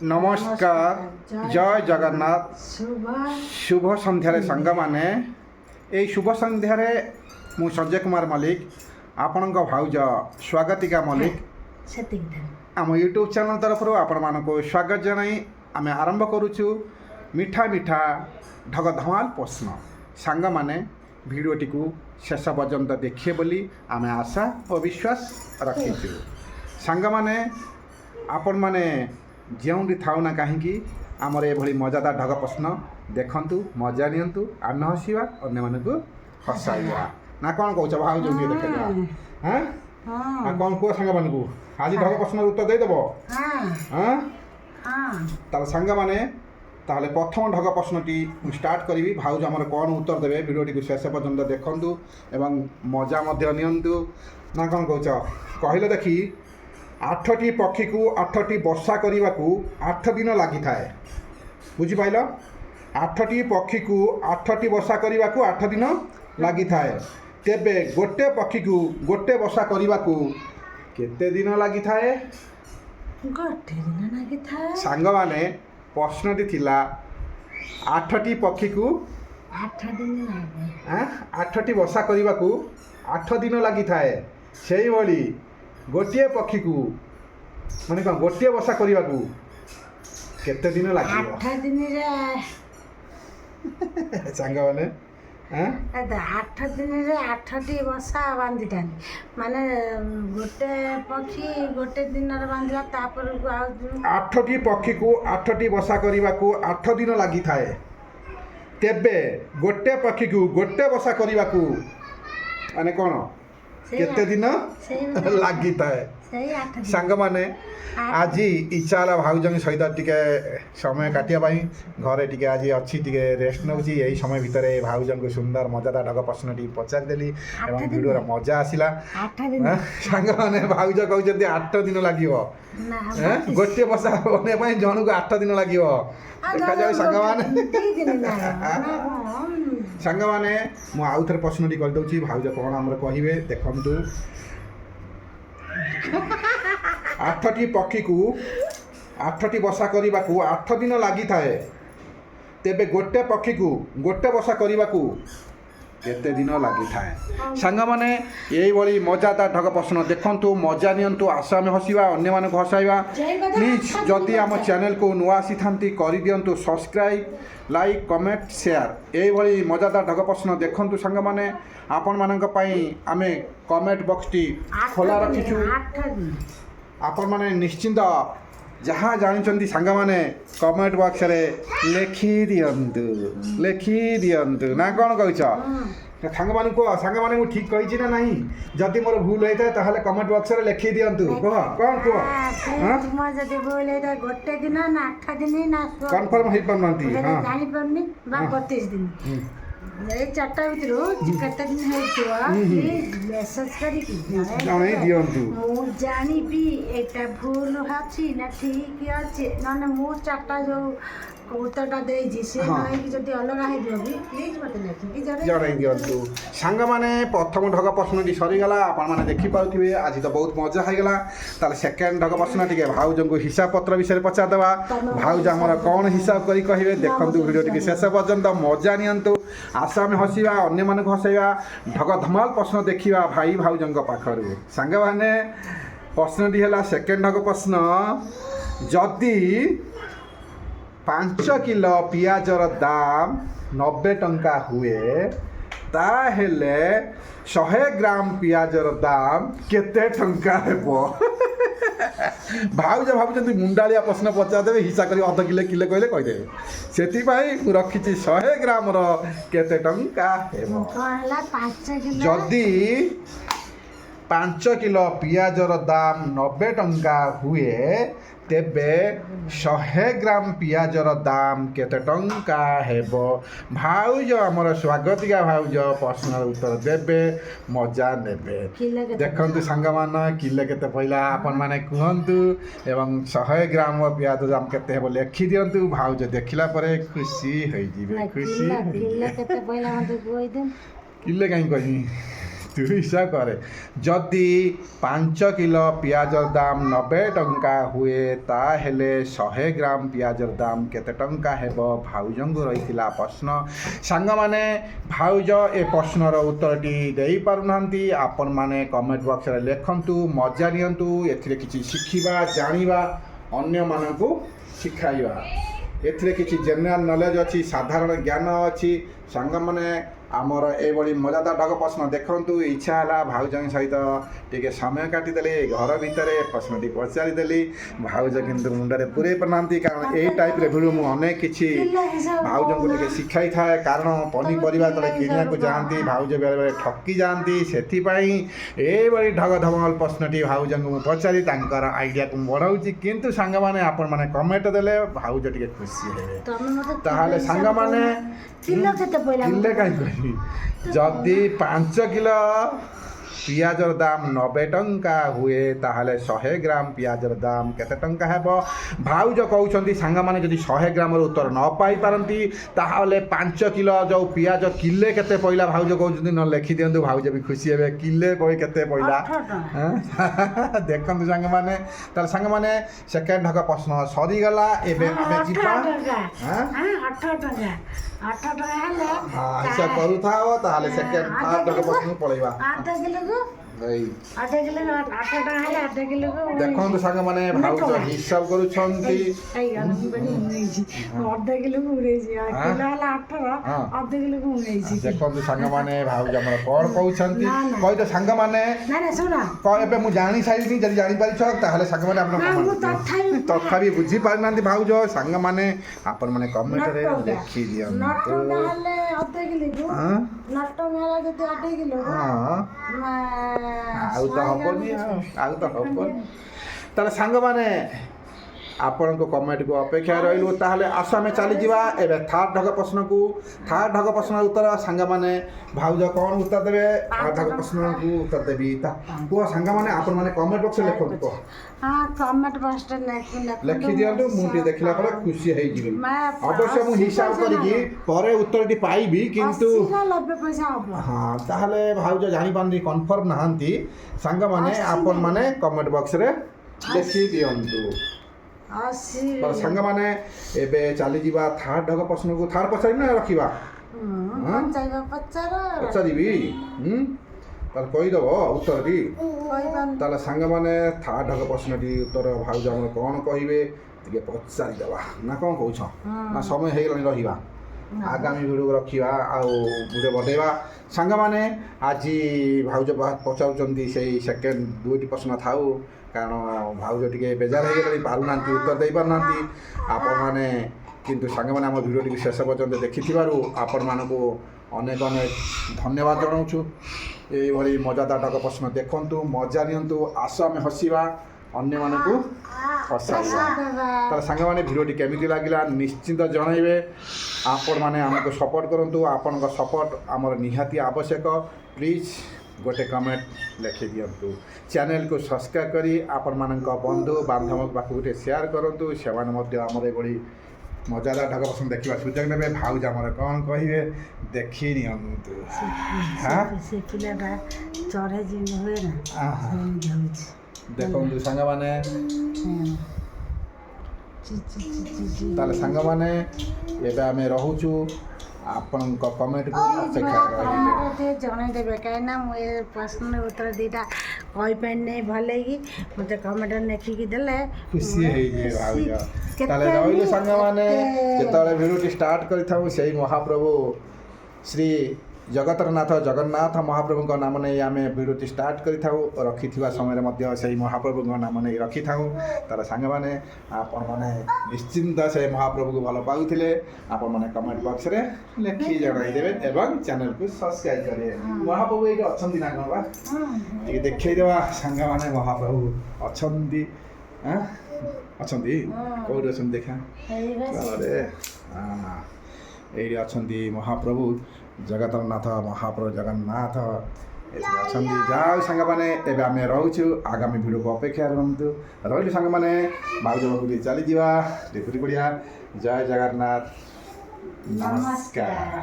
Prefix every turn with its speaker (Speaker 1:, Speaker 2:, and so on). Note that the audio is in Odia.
Speaker 1: नमस्कार जय जगन्नाथ शुभ संध्यारे सांग माने ए शुभ संध्यारे मु संजय कुमार मल्लिक आपण भाउज स्वागतिका मल्लिक आम यूट्यूब चैनल तरफ आपण मानक स्वागत जनाई आम आरंभ करुचु मिठा मिठा ढग धमाल प्रश्न सांग माने भिडियोटी को शेष पर्यंत देखिए बोली आम आशा और विश्वास रखीचु सांग माने आपण माने ଯେଉଁଠି ଥାଉ ନା କାହିଁକି ଆମର ଏଭଳି ମଜାଦାର ଢଗ ପ୍ରଶ୍ନ ଦେଖନ୍ତୁ ମଜା ନିଅନ୍ତୁ ଆମେ ହସିବା ଅନ୍ୟମାନଙ୍କୁ ହସାଇବା ନା କ'ଣ କହୁଛ ଭାଉଜ ଟିକେ ଦେଖେଇବା ହାଁ ଆଉ କ'ଣ କୁହ ସାଙ୍ଗମାନଙ୍କୁ ଆଜି ଢଗ ପ୍ରଶ୍ନର ଉତ୍ତର ଦେଇଦେବ ହାଁ ତାହେଲେ ସାଙ୍ଗମାନେ ତାହେଲେ ପ୍ରଥମ ଢଗ ପ୍ରଶ୍ନଟି ମୁଁ ଷ୍ଟାର୍ଟ କରିବି ଭାଉଜ ଆମର କ'ଣ ଉତ୍ତର ଦେବେ ଭିଡ଼ିଓଟିକୁ ଶେଷ ପର୍ଯ୍ୟନ୍ତ ଦେଖନ୍ତୁ ଏବଂ ମଜା ମଧ୍ୟ ନିଅନ୍ତୁ ନା କ'ଣ କହୁଛ କହିଲେ ଦେଖି 8ଟି पक्षी को 8टी वर्षा करने को 8 दिन लगी थाए बुझिपाइल 8टी पक्षी को 8टी वर्षा करने को 8 दिन लगी थाए तेबे गोटे पक्षी को गोटे वर्षा करने को केते दिन लगी थाए
Speaker 2: गोटे दिन लगी थाए
Speaker 1: सांग माने प्रश्नटी थिला 8टी पक्षी को
Speaker 2: 8 दिन लगे
Speaker 1: 8टी वर्षा करने को 8 दिन लगी थाए से भली गोटे पक्षी को माने कौन गोटे वर्षा करने को केते दिन लगे
Speaker 2: 8 दिन रे
Speaker 1: सांग माने
Speaker 2: 8 दिन रे 8टी वर्षा बांधिटा माने गोटे पक्षी गोटे दिन रे बांधिला तापर को
Speaker 1: 8टी पक्षी को 8टी वर्षा करने को 8 दिन लगी थाए तेबे गोटे पक्षी को गोटे वर्षा करने को माने कौन केते दिन लगी थाए सांग माने आज इच्छा है भाउज सहित टिके समय काटिया घरे टिके आज अच्छी टिके रेस्ट नौ यही समय भितर भाउज को सुंदर मजादार ढग प्रश्न टी पचारिदेली एवं वीडियो मजा आसला सांग माने भाउज कहते 8 दिन लगे गोटे बसा बनवाई जन को 8 दिन लगे देखा जाए सांग सांग माने मु आउ थे प्रश्न टी कर दउची भाउज कौन आमर कहिबे देखंतु 8टी पक्षी को 8टी वर्षा करने को 8 दिन लगी थाए तेबे गोटे पक्षी को गोटे वर्षा करने को केते दिन लगी थाए सांग माने यही भली मजादार ढग प्रश्न देखंतु मजा नियंतु आशा में हसिबा अन्य मानक हसाइबा प्लीज जदि आम चैनल को नुआ आसी थांती करि दियंतु सब्सक्राइब लाइक कमेंट शेयर यही भली मजादार ढग प्रश्न देखंतु सांग माने आपण मानक पई आमे कमेंट बॉक्स टी खोला रखिछु आपण माने निश्चिंत जहाँ जानी सांग माने कमेंट बॉक्स रे लिखि दियंतु ना कौन कह सांग मान कह सांग माने ठीक कही ना नहीं जदि मोर भूल होता है ताहले कमेंट बॉक्स रे लिखि दियंतु कह कौन कह
Speaker 2: जदि भूल होता गोटे दिन ना 8 दिन ना
Speaker 1: कंफर्म हे पनंती हां
Speaker 2: जानि पड़नी बा 32 दिन ए चारटा भितर केते दिन हेतिवा मेसेज करी
Speaker 1: जाने दियंतु
Speaker 2: मु जानी भी एटा भूल हाची ना ठीक अछि ना मु चारटा जो उत्तरटा देजी से नहीं कि जदि अलग हे दियो भी प्लीज मत लिखि कि
Speaker 1: जणाई दियंतु सांग माने प्रथम ढग प्रश्न टी सरी गला आपण माने देखि पाउथिबे आज तो बहुत मजा हे गला ताले सेकंड ढग प्रश्न टिके भाउज को हिसाब पत्र विषय पचा देबा भाउज हमर कोन हिसाब करी कहिबे देखंतु वीडियो टिके शेष पर्यंत मजा नियंतु आशा में हसिबा अन्य मानक हसाइबा ढग धमाल प्रश्न देखिबा भाई भाउजंग पाखरु सांग माने प्रश्न टी हला सेकंड ढग प्रश्न जदि 5 किलो पियाजर दाम 90 टंका हुए ताहेले 100 ग्राम पियाजर दाम केते टंका हेबो भाउज भाबुचंती मुंडालिया प्रश्न पचा देबे हिसाब करी अध किलो किलो कहले कहि देबे सेति भाई मु रखिछि 100 ग्राम रो केते टंका हेबो
Speaker 2: कहला 5 किलो
Speaker 1: जदि 5 किलो पियाजर दाम 90 टंका हुए तेबे 100 ग्राम पियाजर दाम केते टंका हेबो भाउज हमर स्वागतिका भाउज प्रश्न उत्तर देबे मजा नेबे देखंतु सांग मान किलो केते पहिला आपन माने कहंतु एवं 100 ग्राम पियाज दाम केते हेबो लिखि दियंतु भाउज देखिला परे खुशी होई जिवे खुशी
Speaker 2: किलो केते पहिला मते कोइ दे
Speaker 1: किलो काई कहि ତୁ ହିସାବ କରେ ଯଦି 5 କିଲୋ ପିଆଜର ଦାମ 90 ଟଙ୍କା ହୁଏ ତାହେଲେ 100 ଗ୍ରାମ ପିଆଜର ଦାମ କେତେ ଟଙ୍କା ହେବ ଭାଉଜଙ୍କୁ ରହିଥିଲା ପ୍ରଶ୍ନ। ସାଙ୍ଗମାନେ ଭାଉଜ ଏ ପ୍ରଶ୍ନର ଉତ୍ତରଟି ଦେଇପାରୁନାହାନ୍ତି। ଆପଣମାନେ କମେଣ୍ଟ ବକ୍ସରେ ଲେଖନ୍ତୁ, ମଜା ନିଅନ୍ତୁ। ଏଥିରେ କିଛି ଶିଖିବା, ଜାଣିବା, ଅନ୍ୟମାନଙ୍କୁ ଶିଖାଇବା। ଏଥିରେ କିଛି ଜେନେରାଲ ନଲେଜ ଅଛି, ସାଧାରଣ ଜ୍ଞାନ ଅଛି। ସାଙ୍ଗମାନେ ଆମର ଏଇଭଳି ମଜାଦାର ଢଗ ପ୍ରଶ୍ନ ଦେଖନ୍ତୁ। ଇଚ୍ଛା ହେଲା ଭାଉଜଙ୍କ ସହିତ ଟିକେ ସମୟ କାଟିଦେଲି, ଘର ଭିତରେ ପ୍ରଶ୍ନଟି ପଚାରିଦେଲି। ଭାଉଜ କିନ୍ତୁ ମୁଣ୍ଡରେ ପୁରେଇ ପାରୁନାହାନ୍ତି, କାରଣ ଏଇ ଟାଇପ୍ର ଭିଡ଼ିଓ ମୁଁ ଅନେକ କିଛି ଭାଉଜଙ୍କୁ ଟିକେ ଶିଖାଇଥାଏ। କାରଣ ପନିପରିବା ତଳେ କିଣିବାକୁ ଯାଆନ୍ତି, ଭାଉଜ ବେଳେବେଳେ ଠକି ଯାଆନ୍ତି। ସେଥିପାଇଁ ଏଇଭଳି ଢଗ ଧମଲ ପ୍ରଶ୍ନଟି ଭାଉଜଙ୍କୁ ମୁଁ ପଚାରି ତାଙ୍କର ଆଇଡ଼ିଆକୁ ମୁଁ ବଢ଼ାଉଛି। କିନ୍ତୁ ସାଙ୍ଗମାନେ ଆପଣମାନେ କମେଣ୍ଟ ଦେଲେ ଭାଉଜ ଟିକେ ଖୁସି ହେବେ। ତାହେଲେ ସାଙ୍ଗମାନେ
Speaker 2: କିଲୋ କେତେ ପଇଲା?
Speaker 1: କିଲେ କାହିଁ କହିବି, ଯଦି 5 କିଲୋ ପିଆଜର ଦାମ 90 ଟଙ୍କା ହୁଏ ତାହେଲେ 100 ଗ୍ରାମ ପିଆଜର ଦାମ କେତେ ଟଙ୍କା ହେବ? ଭାଉଜ କହୁଛନ୍ତି ସାଙ୍ଗମାନେ ଯଦି 100 ଗ୍ରାମର ଉତ୍ତର ନ ପାଇପାରନ୍ତି ତାହେଲେ 5 କିଲୋ ଯେଉଁ ପିଆଜ କିଲେ କେତେ ପଇଲା ଭାଉଜ କହୁଛନ୍ତି ନ ଲେଖିଦିଅନ୍ତୁ, ଭାଉଜ ବି ଖୁସି ହେବେ। କିଲେ କେତେ ପଇଲା ଦେଖନ୍ତୁ ସାଙ୍ଗମାନେ। ତାହେଲେ ସାଙ୍ଗମାନେ ସେକେଣ୍ଡ ଢଗ ପ୍ରଶ୍ନ ସରିଗଲା। ଏବେ ଆମେ ଯିବା
Speaker 2: 18 ଟଙ୍କା ହେଲେ
Speaker 1: ହିସାବ କରୁଥାଅ। ତାହେଲେ ସେକେଣ୍ଡ ଥାର୍ଡ ଢଗ ପ୍ରଶ୍ନକୁ ପଳେଇବା।
Speaker 2: 8 କିଲୋକୁ
Speaker 1: ଏଇ
Speaker 2: 8 କିଲୋ 8 ଟଙ୍କା ହେଲେ 8 କିଲୋକୁ
Speaker 1: ଦେଖନ୍ତୁ ସାଙ୍ଗମାନେ ଭାଉଜ ହିସାବ କରୁଛନ୍ତି।
Speaker 2: ଅଧ କିଲୋକୁ 19 କିଲୋ ହେଲା 18, ଅଧ କିଲୋକୁ 19।
Speaker 1: ଦେଖନ୍ତୁ ସାଙ୍ଗମାନେ ଭାଉଜ ଆମର କ'ଣ କହୁଛନ୍ତି କହିଲେ ସାଙ୍ଗମାନେ।
Speaker 2: ଶୁଣ
Speaker 1: ଏବେ ମୁଁ ଜାଣି ସାରିଲିନି, ଯଦି ଜାଣିପାରିଛ ତାହେଲେ ସାଙ୍ଗମାନେ ଆପଣ ତଥାପି ବୁଝିପାରିନାହାନ୍ତି ଭାଉଜ। ସାଙ୍ଗମାନେ ଆପଣମାନେ କମେଣ୍ଟରେ ଲେଖି ଦିଅନ୍ତୁ।
Speaker 2: ହେଲେ ଅଧ କିଲୋକୁ 9 ଟଙ୍କା ହେଲା ଯଦି 8 କିଲୋ
Speaker 1: ଆଉ ତ ହବନି, ଆଉ ତ ହବନି। ତାହେଲେ ସାଙ୍ଗମାନେ ଆପଣଙ୍କ କମେଣ୍ଟକୁ ଅପେକ୍ଷା ରହିଲୁ। ତାହେଲେ ଆସ ଆମେ ଚାଲିଯିବା ଏବେ ଥାର୍ଡ ଢଗ ପ୍ରଶ୍ନକୁ। ଥାର୍ଡ ଢଗ ପ୍ରଶ୍ନର ଉତ୍ତର ସାଙ୍ଗମାନେ ଭାଉଜ କ'ଣ ଉତ୍ତର ଦେବେ? ଥାର୍ଡ ଢଗ ପ୍ରଶ୍ନକୁ ଉତ୍ତର ଦେବି କୁହ ସାଙ୍ଗମାନେ। ଆପଣମାନେ କମେଣ୍ଟ ବକ୍ସରେ ଲେଖନ୍ତୁ। କୁହ
Speaker 2: କମେଣ୍ଟ ବକ୍ସରେ
Speaker 1: ଲେଖି ଦିଅନ୍ତୁ। ମୁଁ ଟିକେ ଦେଖିଲା ପରେ ଖୁସି ହେଇଯିବି। ଅବଶ୍ୟ ମୁଁ ହିସାବ କରିକି ପରେ ଉତ୍ତରଟି ପାଇବି, କିନ୍ତୁ
Speaker 2: 90 ପଇସା ହବ।
Speaker 1: ହଁ ତାହେଲେ ଭାଉଜ ଜାଣିପାରନ୍ତି, କନଫର୍ମ ନାହାନ୍ତି। ସାଙ୍ଗମାନେ ଆପଣମାନେ କମେଣ୍ଟ ବକ୍ସରେ ଲେଖି ଦିଅନ୍ତୁ। ସାଙ୍ଗମାନେ ଏବେ ଚାଲିଯିବା ଥାର୍ଡ ଢଗ ପ୍ରଶ୍ନକୁ। ଥାର୍ଡ ପଚାରିବି ନା ରଖିବା? ପଚାରିବି। ତାହେଲେ କହିଦେବ ଉତ୍ତରଟି। ତାହେଲେ ସାଙ୍ଗମାନେ ଥାର୍ଡ ଢଗ ପ୍ରଶ୍ନଟି ଉତ୍ତର ଭାଉଜ ଆମର କ'ଣ କହିବେ ଟିକେ ପଚାରିଦେବା ନା କ'ଣ କହୁଛ? ନା ସମୟ ହେଇଗଲାଣି ରହିବା? ଆଗାମୀ ଭିଡ଼ିଓକୁ ରଖିବା ଆଉ ଭିଡ଼ିଓ ବଢ଼େଇବା। ସାଙ୍ଗମାନେ ଆଜି ଭାଉଜ ପଚାରୁଛନ୍ତି ସେଇ ସେକେଣ୍ଡ 2ଟି ପ୍ରଶ୍ନ ଥାଉ, କାରଣ ଭାଉଜ ଟିକେ ବେଜାର ହେଇଗଲେଣି, ପାରୁନାହାନ୍ତି, ଉତ୍ତର ଦେଇପାରୁନାହାନ୍ତି। ଆପଣମାନେ କିନ୍ତୁ ସାଙ୍ଗମାନେ ଆମ ଭିଡ଼ିଓଟିକୁ ଶେଷ ପର୍ଯ୍ୟନ୍ତ ଦେଖିଥିବାରୁ ଆପଣମାନଙ୍କୁ ଅନେକ ଅନେକ ଧନ୍ୟବାଦ ଜଣାଉଛୁ। ଏଇଭଳି ମଜାଦାର ଢଗ ପ୍ରଶ୍ନ ଦେଖନ୍ତୁ, ମଜା ନିଅନ୍ତୁ। ଆସ ଆମେ ହସିବା, ଅନ୍ୟମାନଙ୍କୁ ହସାଇବା। ତାହେଲେ ସାଙ୍ଗମାନେ ଭିଡ଼ିଓଟି କେମିତି ଲାଗିଲା ନିଶ୍ଚିନ୍ତ ଜଣାଇବେ। ଆପଣମାନେ ଆମକୁ ସପୋର୍ଟ କରନ୍ତୁ। ଆପଣଙ୍କ ସପୋର୍ଟ ଆମର ନିହାତି ଆବଶ୍ୟକ। ପ୍ଲିଜ୍ ଗୋଟେ କମେଣ୍ଟ ଲେଖିଦିଅନ୍ତୁ। ଚ୍ୟାନେଲକୁ ସବସ୍କ୍ରାଇବ୍ କରି ଆପଣମାନଙ୍କ ବନ୍ଧୁ ବାନ୍ଧବଙ୍କ ପାଖକୁ ଟିକେ ସେୟାର କରନ୍ତୁ। ସେମାନେ ମଧ୍ୟ ଆମର ଏଭଳି ମଜାଦାର ଢଗ ପ୍ରଶ୍ନ ଦେଖିବା ସୁଯୋଗ ନେବେ। ଭାଉଜ ଆମର କ'ଣ କହିବେ ଦେଖି ନିଅନ୍ତୁ। ଦେଖନ୍ତୁ ସାଙ୍ଗମାନେ। ତାହେଲେ ସାଙ୍ଗମାନେ ଏବେ ଆମେ ରହୁଛୁ, ଆପଣଙ୍କ କମେଣ୍ଟକୁ ଅପେକ୍ଷା
Speaker 2: ଜଣେଇଦେବେ, କାହିଁକିନା ମୁଁ ଏ ପ୍ରଶ୍ନର ଉତ୍ତର ଦୁଇଟା କହିପାରିନି ଭଲକି। ମୋତେ କମେଣ୍ଟରେ ଲେଖିକି ଦେଲେ
Speaker 1: ଖୁସି ହେଇଯିବେ ଭାଉଜ। ତାହେଲେ ରହିଲୁ ସାଙ୍ଗମାନେ। ଯେତେବେଳେ ଭିଡ଼ିଓଟି ଷ୍ଟାର୍ଟ କରିଥାଉ ସେଇ ମହାପ୍ରଭୁ ଶ୍ରୀ ଜଗତରନାଥ ଜଗନ୍ନାଥ ମହାପ୍ରଭୁଙ୍କ ନାମ ନେଇ ଆମେ ଭିଡ଼ିଓଟି ଷ୍ଟାର୍ଟ କରିଥାଉ। ରଖିଥିବା ସମୟରେ ମଧ୍ୟ ସେହି ମହାପ୍ରଭୁଙ୍କ ନାମ ନେଇ ରଖିଥାଉ। ତା'ର ସାଙ୍ଗମାନେ ଆପଣମାନେ ନିଶ୍ଚିନ୍ତ ସେ ମହାପ୍ରଭୁକୁ ଭଲ ପାଉଥିଲେ ଆପଣମାନେ କମେଣ୍ଟ ବକ୍ସରେ ଲେଖି ଜଣାଇଦେବେ ଏବଂ ଚ୍ୟାନେଲକୁ ସବସ୍କ୍ରାଇବ୍ କରିବେ। ମହାପ୍ରଭୁ ଏଇଠି ଅଛନ୍ତି ନା କ'ଣ ବା? ଟିକେ ଦେଖେଇଦେବା ସାଙ୍ଗମାନେ। ମହାପ୍ରଭୁ ଅଛନ୍ତି, ଅଛନ୍ତି କେଉଁଠି ଅଛନ୍ତି ଦେଖା? ଏଇଠି ଅଛନ୍ତି ମହାପ୍ରଭୁ ଜଗତରନାଥ ମହାପ୍ରଭୁ ଜଗନ୍ନାଥ ଏଠି ଅଛନ୍ତି। ଯାଉ ସାଙ୍ଗମାନେ ଏବେ ଆମେ ରହୁଛୁ, ଆଗାମୀ ଭିଡ଼ିଓକୁ ଅପେକ୍ଷା ରୁହନ୍ତୁ। ରହିଲୁ ସାଙ୍ଗମାନେ। ଭାଉଜ ପାଖକୁ ଟିକେ ଚାଲିଯିବା, ଟିକେ ପଡ଼ିଆ। ଜୟ ଜଗନ୍ନାଥ, ନମସ୍କାର।